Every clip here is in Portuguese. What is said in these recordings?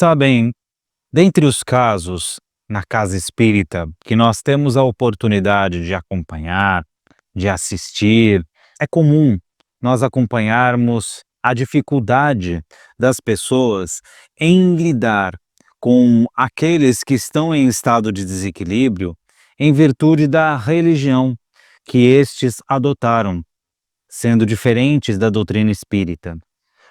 Sabem, dentre os casos na casa espírita que nós temos a oportunidade de acompanhar, de assistir, é comum nós acompanharmos a dificuldade das pessoas em lidar com aqueles que estão em estado de desequilíbrio em virtude da religião que estes adotaram, sendo diferentes da doutrina espírita.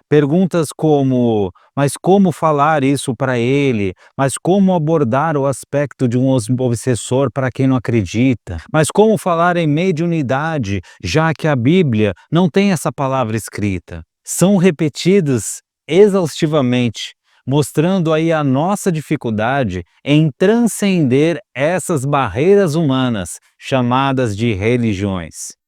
Perguntas como: mas como falar isso para ele? Mas como abordar o aspecto de um obsessor para quem não acredita? Mas como falar em mediunidade, já que a Bíblia não tem essa palavra escrita? São repetidas exaustivamente, mostrando aí a nossa dificuldade em transcender essas barreiras humanas chamadas de religiões.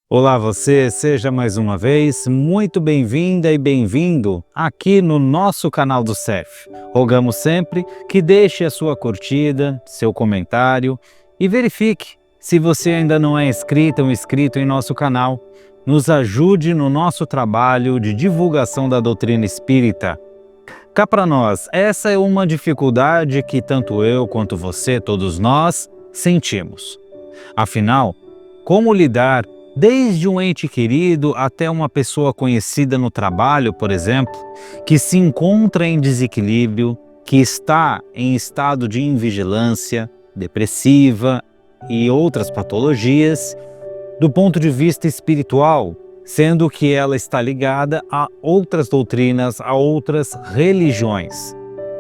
Olá você, seja mais uma vez muito bem-vinda e bem-vindo aqui no nosso canal do CEF. Rogamos sempre que deixe a sua curtida, seu comentário e verifique se você ainda não é inscrita ou inscrito em nosso canal. Nos ajude no nosso trabalho de divulgação da doutrina espírita. Cá para nós, essa é uma dificuldade que tanto eu quanto você, todos nós, sentimos. Afinal, como lidar desde um ente querido até uma pessoa conhecida no trabalho, por exemplo, que se encontra em desequilíbrio, que está em estado de invigilância, depressiva e outras patologias, do ponto de vista espiritual, sendo que ela está ligada a outras doutrinas, a outras religiões.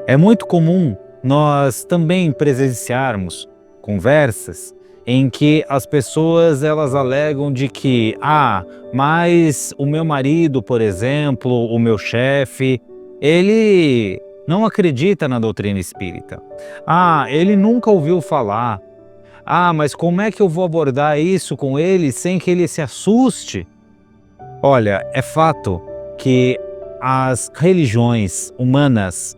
É muito comum nós também presenciarmos conversas em que as pessoas elas alegam de que, mas o meu marido, por exemplo, o meu chefe, ele não acredita na doutrina espírita. Ele nunca ouviu falar. Mas como é que eu vou abordar isso com ele sem que ele se assuste? Olha, é fato que as religiões humanas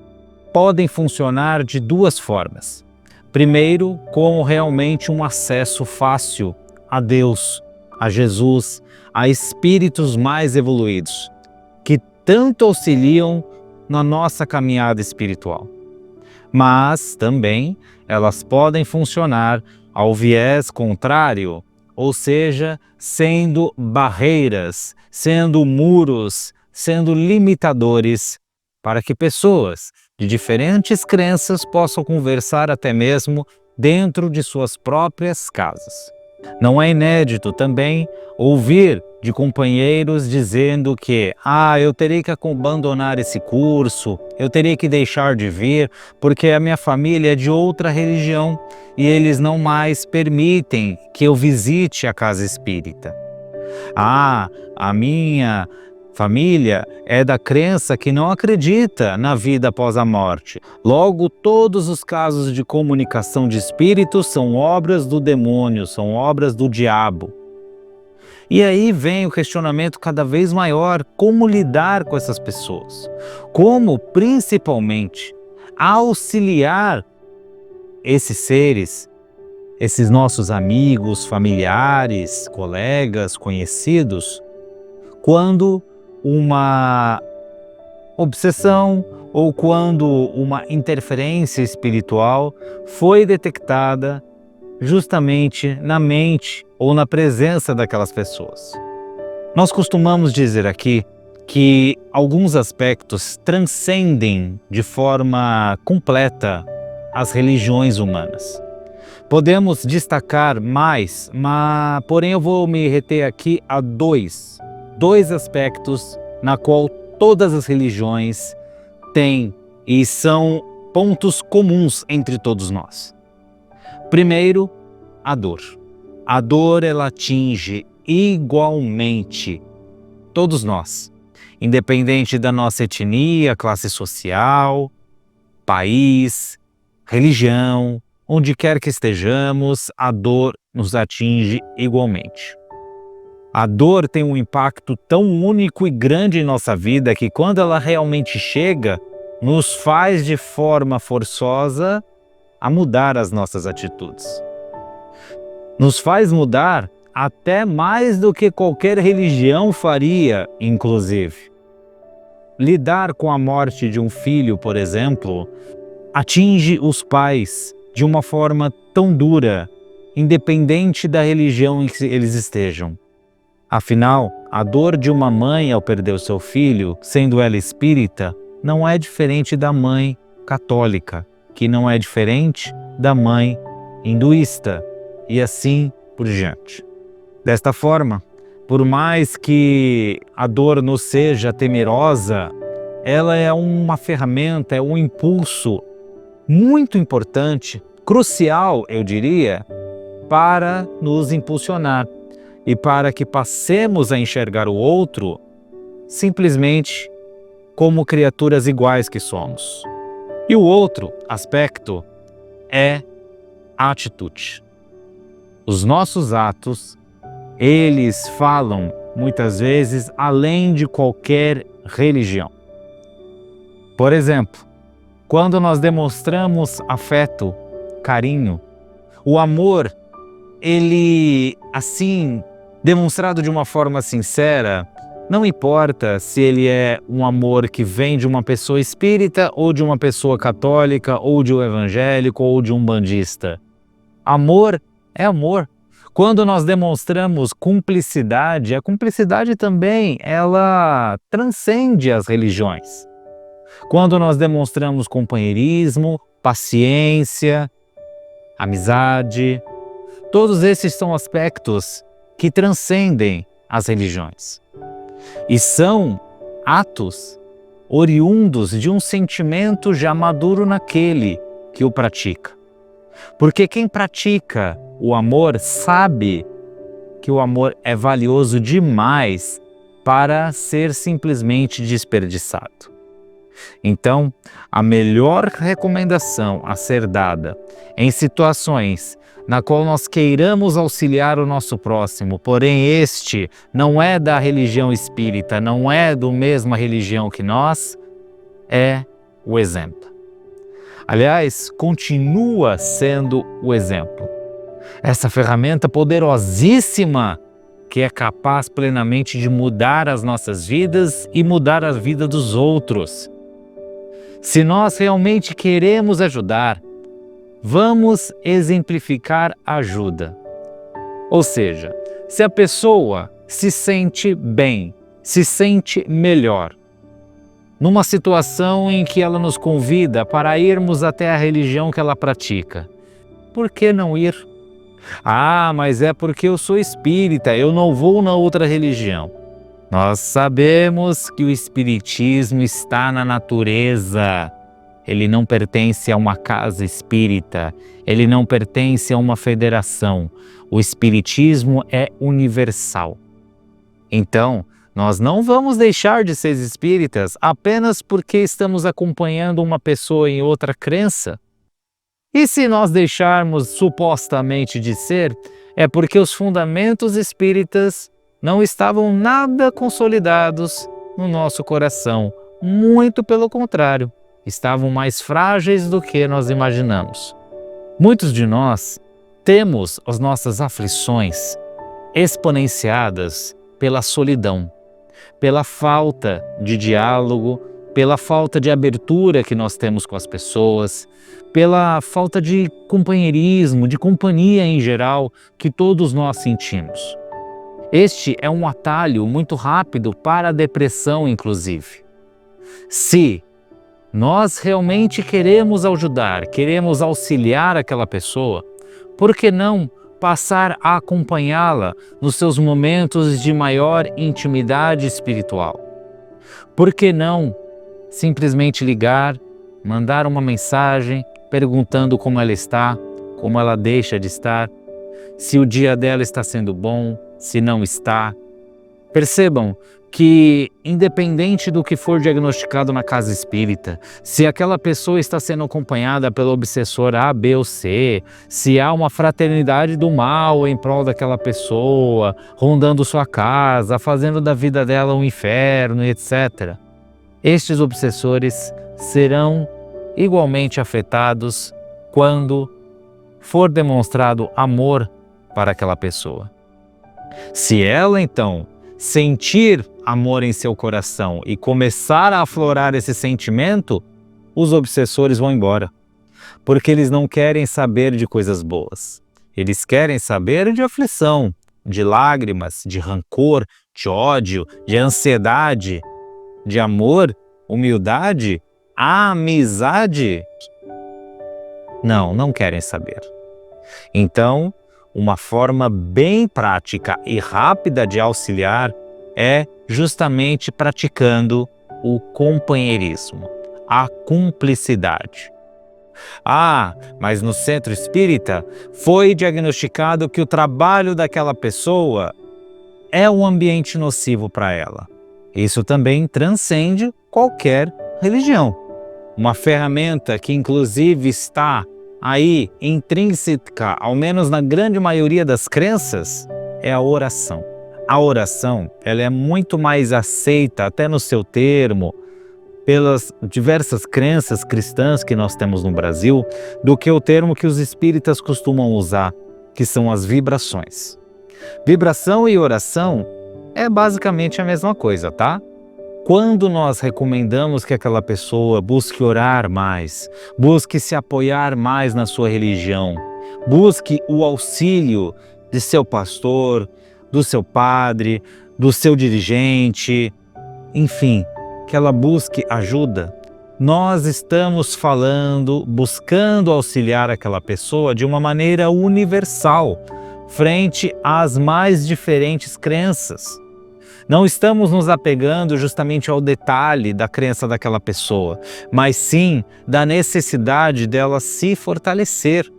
podem funcionar de duas formas. Primeiro, como realmente um acesso fácil a Deus, a Jesus, a espíritos mais evoluídos, que tanto auxiliam na nossa caminhada espiritual. Mas também elas podem funcionar ao viés contrário, ou seja, sendo barreiras, sendo muros, sendo limitadores para que pessoas de diferentes crenças possam conversar até mesmo dentro de suas próprias casas. Não é inédito também ouvir de companheiros dizendo que eu terei que abandonar esse curso, eu terei que deixar de vir porque a minha família é de outra religião e eles não mais permitem que eu visite a casa espírita. A minha família é da crença que não acredita na vida após a morte. Logo, todos os casos de comunicação de espíritos são obras do demônio, são obras do diabo. E aí vem o questionamento cada vez maior: como lidar com essas pessoas? Como, principalmente, auxiliar esses seres, esses nossos amigos, familiares, colegas, conhecidos, quando uma obsessão ou quando uma interferência espiritual foi detectada justamente na mente ou na presença daquelas pessoas. Nós costumamos dizer aqui que alguns aspectos transcendem de forma completa as religiões humanas. Podemos destacar mais, porém eu vou me reter aqui a dois aspectos na qual todas as religiões têm e são pontos comuns entre todos nós. Primeiro, a dor. A dor ela atinge igualmente todos nós, independente da nossa etnia, classe social, país, religião, onde quer que estejamos, a dor nos atinge igualmente. A dor tem um impacto tão único e grande em nossa vida que quando ela realmente chega, nos faz de forma forçosa a mudar as nossas atitudes. Nos faz mudar até mais do que qualquer religião faria, inclusive. lidar com a morte de um filho, por exemplo, atinge os pais de uma forma tão dura, independente da religião em que eles estejam. Afinal, a dor de uma mãe ao perder o seu filho, sendo ela espírita, não é diferente da mãe católica, que não é diferente da mãe hinduísta, e assim por diante. Desta forma, por mais que a dor nos seja temerosa, ela é uma ferramenta, é um impulso muito importante, crucial, eu diria, para nos impulsionar e para que passemos a enxergar o outro simplesmente como criaturas iguais que somos. E o outro aspecto é a atitude. Os nossos atos, eles falam muitas vezes além de qualquer religião. Por exemplo, quando nós demonstramos afeto, carinho, o amor, ele, assim, demonstrado de uma forma sincera, não importa se ele é um amor que vem de uma pessoa espírita ou de uma pessoa católica ou de um evangélico ou de um bandista. Amor é amor. Quando nós demonstramos cumplicidade, a cumplicidade também, ela transcende as religiões. Quando nós demonstramos companheirismo, paciência, amizade, todos esses são aspectos que transcendem as religiões. E são atos oriundos de um sentimento já maduro naquele que o pratica. Porque quem pratica o amor sabe que o amor é valioso demais para ser simplesmente desperdiçado. Então, a melhor recomendação a ser dada em situações na qual nós queiramos auxiliar o nosso próximo, porém este não é da religião espírita, não é da mesma religião que nós, é o exemplo. Aliás, continua sendo o exemplo. Essa ferramenta poderosíssima que é capaz plenamente de mudar as nossas vidas e mudar a vida dos outros. Se nós realmente queremos ajudar, vamos exemplificar a ajuda. Ou seja, se a pessoa se sente bem, se sente melhor, numa situação em que ela nos convida para irmos até a religião que ela pratica, por que não ir? Ah, mas é porque eu sou espírita, eu não vou na outra religião. Nós sabemos que o espiritismo está na natureza. Ele não pertence a uma casa espírita, ele não pertence a uma federação. O espiritismo é universal. Então, nós não vamos deixar de ser espíritas apenas porque estamos acompanhando uma pessoa em outra crença. E se nós deixarmos supostamente de ser, é porque os fundamentos espíritas não estavam nada consolidados no nosso coração. Muito pelo contrário, estavam mais frágeis do que nós imaginamos. Muitos de nós temos as nossas aflições exponenciadas pela solidão, pela falta de diálogo, pela falta de abertura que nós temos com as pessoas, pela falta de companheirismo, de companhia em geral que todos nós sentimos. Este é um atalho muito rápido para a depressão, inclusive. Se nós realmente queremos ajudar, queremos auxiliar aquela pessoa, por que não passar a acompanhá-la nos seus momentos de maior intimidade espiritual? Por que não simplesmente ligar, mandar uma mensagem perguntando como ela está, como ela deixa de estar, se o dia dela está sendo bom, se não está? Percebam que, independente do que for diagnosticado na casa espírita, se aquela pessoa está sendo acompanhada pelo obsessor A, B ou C, se há uma fraternidade do mal em prol daquela pessoa, rondando sua casa, fazendo da vida dela um inferno, etc., estes obsessores serão igualmente afetados quando for demonstrado amor para aquela pessoa. Se ela, então, sentir amor em seu coração e começar a aflorar esse sentimento, os obsessores vão embora. Porque eles não querem saber de coisas boas. Eles querem saber de aflição, de lágrimas, de rancor, de ódio, de ansiedade, de amor, humildade, amizade. Não querem saber. Então, uma forma bem prática e rápida de auxiliar é justamente praticando o companheirismo, a cumplicidade. Mas no centro espírita foi diagnosticado que o trabalho daquela pessoa é um ambiente nocivo para ela. Isso também transcende qualquer religião. Uma ferramenta que inclusive está aí intrínseca, ao menos na grande maioria das crenças, é a oração. A oração, ela é muito mais aceita, até no seu termo, pelas diversas crenças cristãs que nós temos no Brasil, do que o termo que os espíritas costumam usar, que são as vibrações. Vibração e oração é basicamente a mesma coisa, tá? Quando nós recomendamos que aquela pessoa busque orar mais, busque se apoiar mais na sua religião, busque o auxílio de seu pastor, do seu padre, do seu dirigente, enfim, que ela busque ajuda, nós estamos falando, buscando auxiliar aquela pessoa de uma maneira universal, frente às mais diferentes crenças. Não estamos nos apegando justamente ao detalhe da crença daquela pessoa, mas sim da necessidade dela se fortalecer.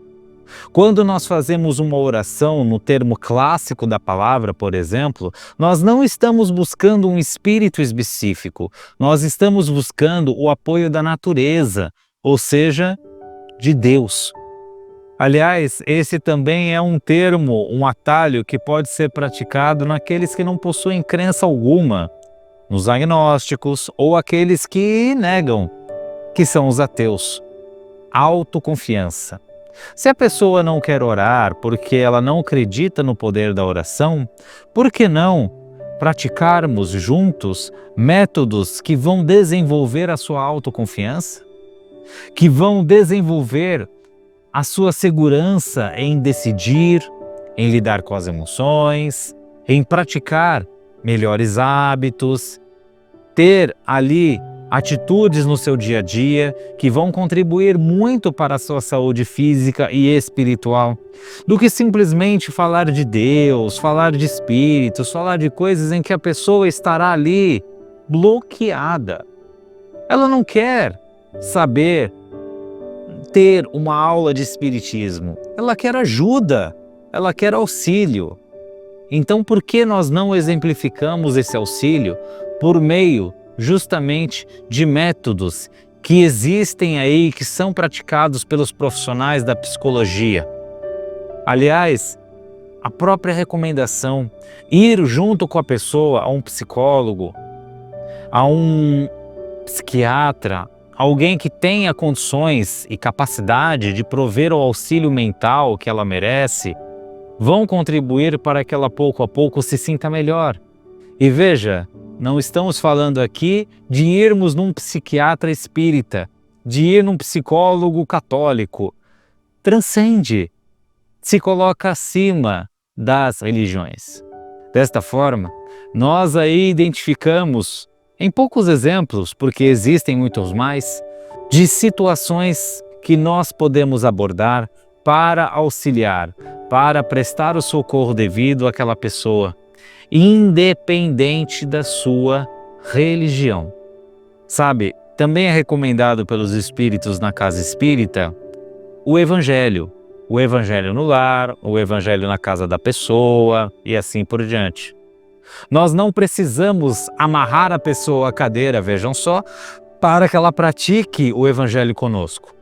Quando nós fazemos uma oração no termo clássico da palavra, por exemplo, nós não estamos buscando um espírito específico, nós estamos buscando o apoio da natureza, ou seja, de Deus. Aliás, esse também é um termo, um atalho que pode ser praticado naqueles que não possuem crença alguma, nos agnósticos ou aqueles que negam, que são os ateus. Autoconfiança. Se a pessoa não quer orar porque ela não acredita no poder da oração, por que não praticarmos juntos métodos que vão desenvolver a sua autoconfiança? Que vão desenvolver a sua segurança em decidir, em lidar com as emoções, em praticar melhores hábitos, ter ali atitudes no seu dia a dia que vão contribuir muito para a sua saúde física e espiritual, do que simplesmente falar de Deus, falar de espíritos, falar de coisas em que a pessoa estará ali bloqueada. Ela não quer saber ter uma aula de espiritismo, ela quer ajuda, ela quer auxílio. Então, por que nós não exemplificamos esse auxílio por meio justamente de métodos que existem aí, que são praticados pelos profissionais da psicologia? Aliás, a própria recomendação, ir junto com a pessoa a um psicólogo, a um psiquiatra, alguém que tenha condições e capacidade de prover o auxílio mental que ela merece, vão contribuir para que ela pouco a pouco se sinta melhor. E veja, não estamos falando aqui de irmos num psiquiatra espírita, de ir num psicólogo católico. Transcende, se coloca acima das religiões. Desta forma, nós aí identificamos, em poucos exemplos, porque existem muitos mais, de situações que nós podemos abordar para auxiliar, para prestar o socorro devido àquela pessoa, independente da sua religião. Sabe, também é recomendado pelos espíritos na casa espírita o evangelho no lar, o evangelho na casa da pessoa e assim por diante. Nós não precisamos amarrar a pessoa à cadeira, vejam só, para que ela pratique o evangelho conosco.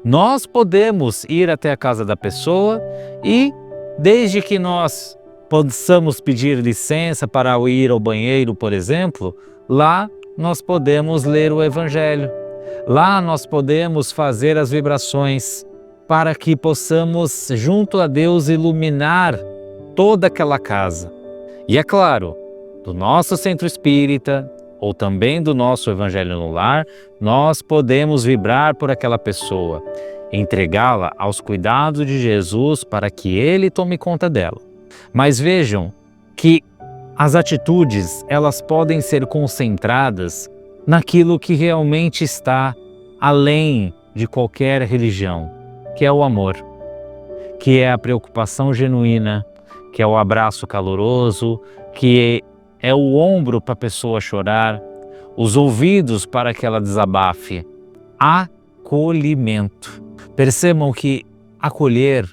Nós podemos ir até a casa da pessoa e, desde que nós possamos pedir licença para ir ao banheiro, por exemplo, lá nós podemos ler o evangelho. Lá nós podemos fazer as vibrações para que possamos, junto a Deus, iluminar toda aquela casa. E é claro, do nosso centro espírita ou também do nosso Evangelho no Lar, nós podemos vibrar por aquela pessoa, entregá-la aos cuidados de Jesus para que Ele tome conta dela. Mas vejam que as atitudes, elas podem ser concentradas naquilo que realmente está além de qualquer religião, que é o amor, que é a preocupação genuína, que é o abraço caloroso, que é o ombro para a pessoa chorar, os ouvidos para que ela desabafe. Acolhimento. Percebam que acolher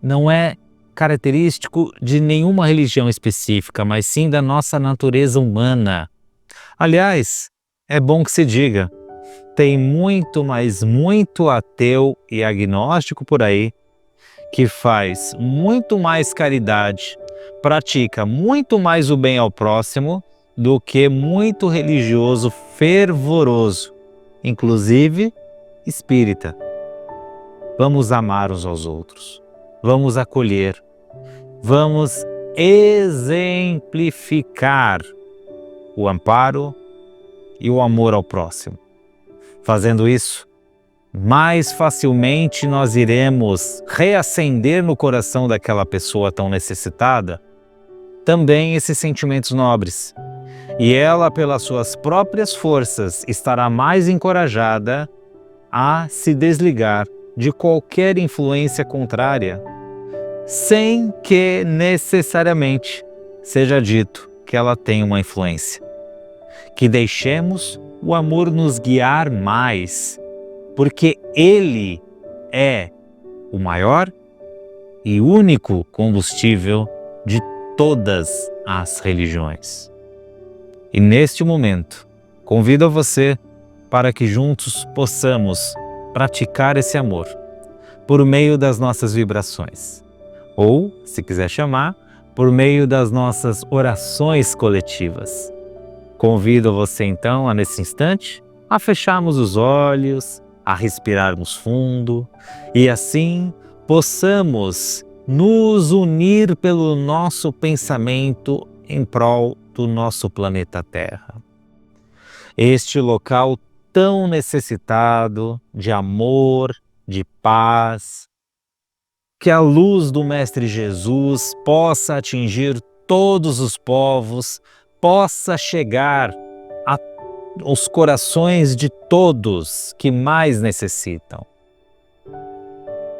não é característico de nenhuma religião específica, mas sim da nossa natureza humana. Aliás, é bom que se diga, tem muito, mas muito ateu e agnóstico por aí que faz muito mais caridade, pratica muito mais o bem ao próximo do que muito religioso fervoroso, inclusive espírita. Vamos amar uns aos outros, vamos acolher, vamos exemplificar o amparo e o amor ao próximo. Fazendo isso, mais facilmente nós iremos reacender no coração daquela pessoa tão necessitada também esses sentimentos nobres. E ela, pelas suas próprias forças, estará mais encorajada a se desligar de qualquer influência contrária, sem que necessariamente seja dito que ela tem uma influência. Que deixemos o amor nos guiar mais, porque Ele é o maior e único combustível de todas as religiões. E neste momento, convido a você para que juntos possamos praticar esse amor por meio das nossas vibrações, ou, se quiser chamar, por meio das nossas orações coletivas. Convido você então, nesse instante, a fecharmos os olhos, a respirarmos fundo e assim possamos nos unir pelo nosso pensamento em prol do nosso planeta Terra. Este local tão necessitado de amor, de paz, que a luz do Mestre Jesus possa atingir todos os povos, possa chegar aos corações de todos que mais necessitam.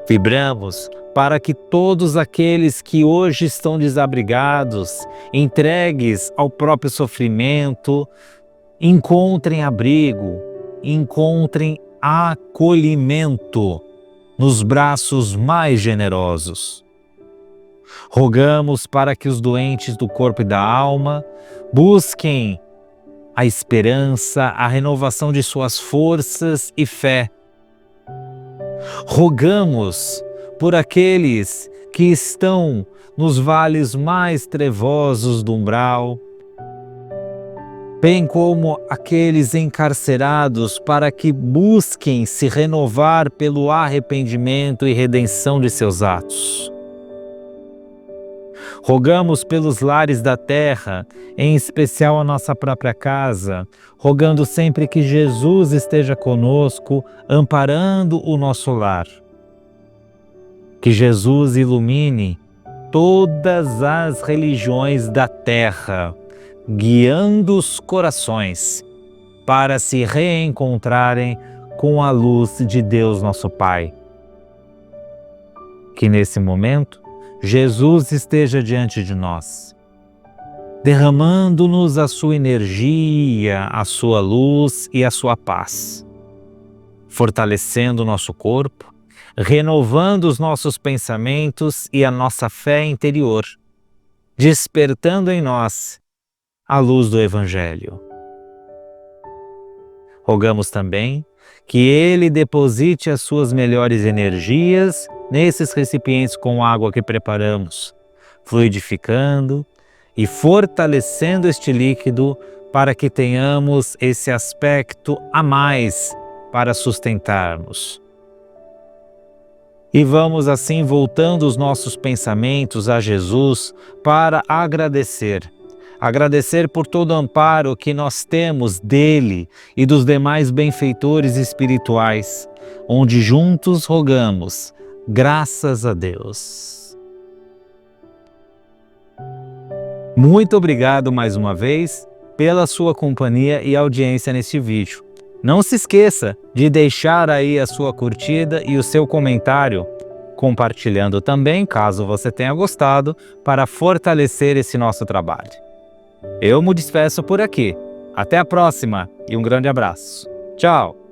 Vibramos para que todos aqueles que hoje estão desabrigados, entregues ao próprio sofrimento, encontrem abrigo, encontrem acolhimento nos braços mais generosos. Rogamos para que os doentes do corpo e da alma busquem a esperança, a renovação de suas forças e fé. Rogamos por aqueles que estão nos vales mais trevosos do umbral, bem como aqueles encarcerados, para que busquem se renovar pelo arrependimento e redenção de seus atos. Rogamos pelos lares da terra, em especial a nossa própria casa, rogando sempre que Jesus esteja conosco, amparando o nosso lar. Que Jesus ilumine todas as religiões da terra, guiando os corações para se reencontrarem com a luz de Deus nosso Pai. Que nesse momento Jesus esteja diante de nós, derramando-nos a sua energia, a sua luz e a sua paz, fortalecendo o nosso corpo, renovando os nossos pensamentos e a nossa fé interior, despertando em nós a luz do Evangelho. Rogamos também que Ele deposite as suas melhores energias nesses recipientes com água que preparamos, fluidificando e fortalecendo este líquido para que tenhamos esse aspecto a mais para sustentarmos. E vamos assim voltando os nossos pensamentos a Jesus para agradecer Agradecer por todo o amparo que nós temos dele e dos demais benfeitores espirituais, onde juntos rogamos, graças a Deus. Muito obrigado mais uma vez pela sua companhia e audiência neste vídeo. Não se esqueça de deixar aí a sua curtida e o seu comentário, compartilhando também, caso você tenha gostado, para fortalecer esse nosso trabalho. Eu me despeço por aqui. Até a próxima e um grande abraço. Tchau!